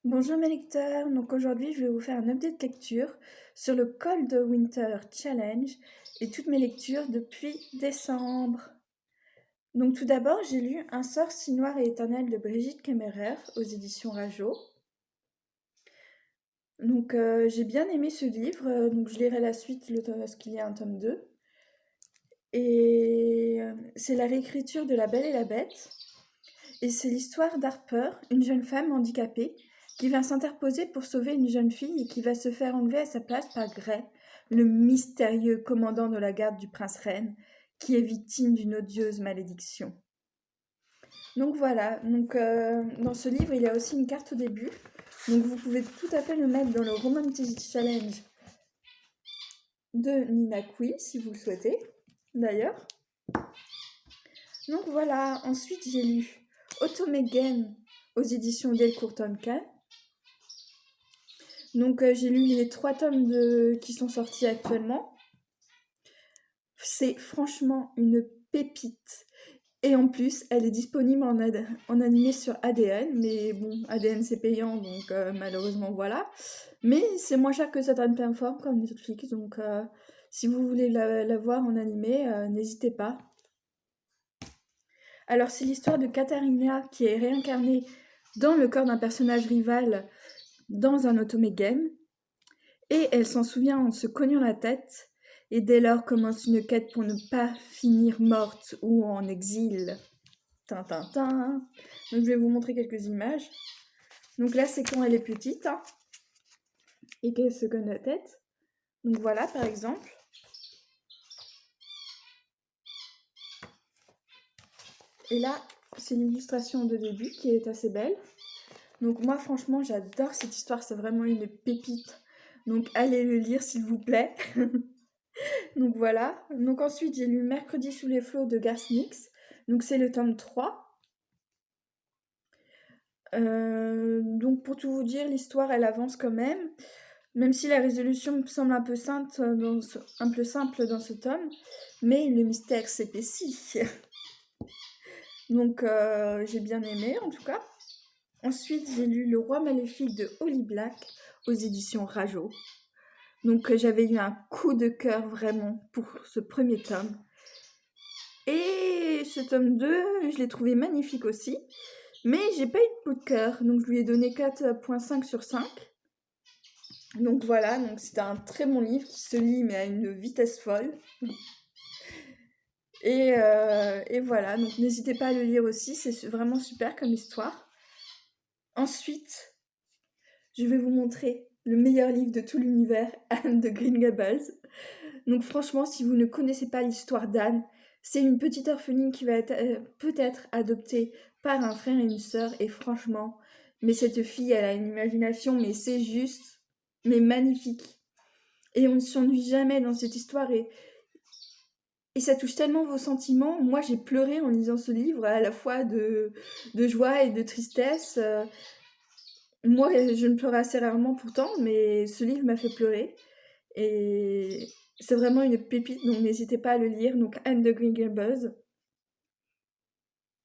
Bonjour mes lecteurs, donc aujourd'hui je vais vous faire un update lecture sur le Cold Winter Challenge et toutes mes lectures depuis décembre. Donc tout d'abord j'ai lu Un sort si noir et éternel de Brigitte Kemmerer aux éditions Rajo. Donc j'ai bien aimé ce livre, donc je lirai la suite parce qu'il y a un tome 2. Et c'est la réécriture de La Belle et la Bête. Et c'est l'histoire d'Harper, une jeune femme handicapée, qui vient s'interposer pour sauver une jeune fille et qui va se faire enlever à sa place par Gray, le mystérieux commandant de la garde du prince Reine, qui est victime d'une odieuse malédiction. Donc voilà, dans ce livre, il y a aussi une carte au début. Donc vous pouvez tout à fait le mettre dans le Romantic Challenge de Nina Kui, si vous le souhaitez, d'ailleurs. Donc voilà, ensuite j'ai lu Automegen aux éditions Delcourt Tonka. Donc j'ai lu les 3 tomes qui sont sortis actuellement. C'est franchement une pépite. Et en plus, elle est disponible en animé sur ADN, mais bon, ADN c'est payant, donc malheureusement voilà. Mais c'est moins cher que certaines plateformes comme Netflix, donc si vous voulez la voir en animé, n'hésitez pas. Alors c'est l'histoire de Katharina qui est réincarnée dans le corps d'un personnage rival dans un otome game. Et elle s'en souvient en se cognant la tête, et dès lors commence une quête pour ne pas finir morte ou en exil. Tintintin. Donc je vais vous montrer quelques images. Donc là c'est quand elle est petite, hein, et qu'elle se cogne la tête. Donc voilà par exemple. Et là c'est l'illustration de début qui est assez belle. Donc moi franchement j'adore cette histoire, c'est vraiment une pépite. Donc allez le lire s'il vous plaît. Donc voilà. Donc ensuite j'ai lu Mercredi sous les flots de Garsnix. Donc c'est le tome 3. Donc pour tout vous dire, l'histoire elle avance quand même si la résolution me semble un peu simple dans ce tome, mais le mystère s'épaissit. Donc j'ai bien aimé en tout cas. Ensuite j'ai lu Le Roi Maléfique de Holly Black aux éditions Rajo. Donc j'avais eu un coup de cœur vraiment pour ce premier tome. Et ce tome 2, je l'ai trouvé magnifique aussi. Mais j'ai pas eu de coup de cœur, donc je lui ai donné 4,5 sur 5. Donc voilà, donc c'était un très bon livre qui se lit mais à une vitesse folle. Et voilà, donc n'hésitez pas à le lire aussi, c'est vraiment super comme histoire. Ensuite, je vais vous montrer le meilleur livre de tout l'univers, Anne de Green Gables. Donc franchement, si vous ne connaissez pas l'histoire d'Anne, c'est une petite orpheline qui va être peut-être adoptée par un frère et une sœur. Et franchement, mais cette fille, elle a une imagination, mais c'est juste, mais magnifique. Et on ne s'ennuie jamais dans cette histoire. Et ça touche tellement vos sentiments. Moi, j'ai pleuré en lisant ce livre, à la fois de joie et de tristesse. Moi, je ne pleure assez rarement pourtant, mais ce livre m'a fait pleurer. Et c'est vraiment une pépite, donc n'hésitez pas à le lire. Donc Anne de Green Gables,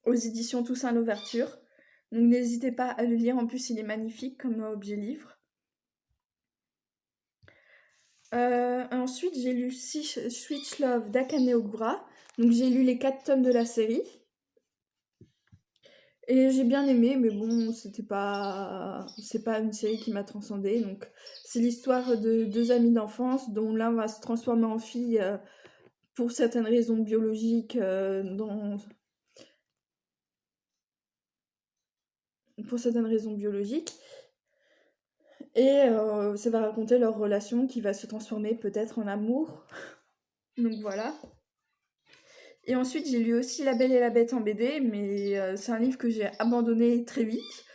aux éditions Toussaint l'Ouverture. Donc n'hésitez pas à le lire, en plus il est magnifique comme objet livre. Ensuite j'ai lu Switch Love d'Akane Ogura. Donc j'ai lu les 4 tomes de la série. Et j'ai bien aimé, mais bon, c'est pas une série qui m'a transcendée. Donc c'est l'histoire de 2 amis d'enfance dont l'un va se transformer en fille pour certaines raisons biologiques et ça va raconter leur relation qui va se transformer peut-être en amour. Donc voilà. Et ensuite j'ai lu aussi La Belle et la Bête en BD, mais c'est un livre que j'ai abandonné très vite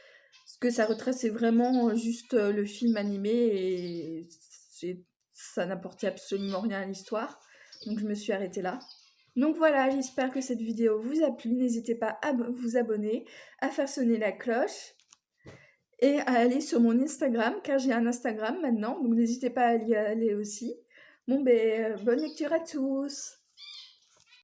parce que ça retraçait vraiment juste le film animé et ça n'apportait absolument rien à l'histoire. Donc je me suis arrêtée là. Donc voilà, j'espère que cette vidéo vous a plu. N'hésitez pas à vous abonner, à faire sonner la cloche et à aller sur mon Instagram, car j'ai un Instagram maintenant, donc n'hésitez pas à y aller aussi. Bon, bonne lecture à tous!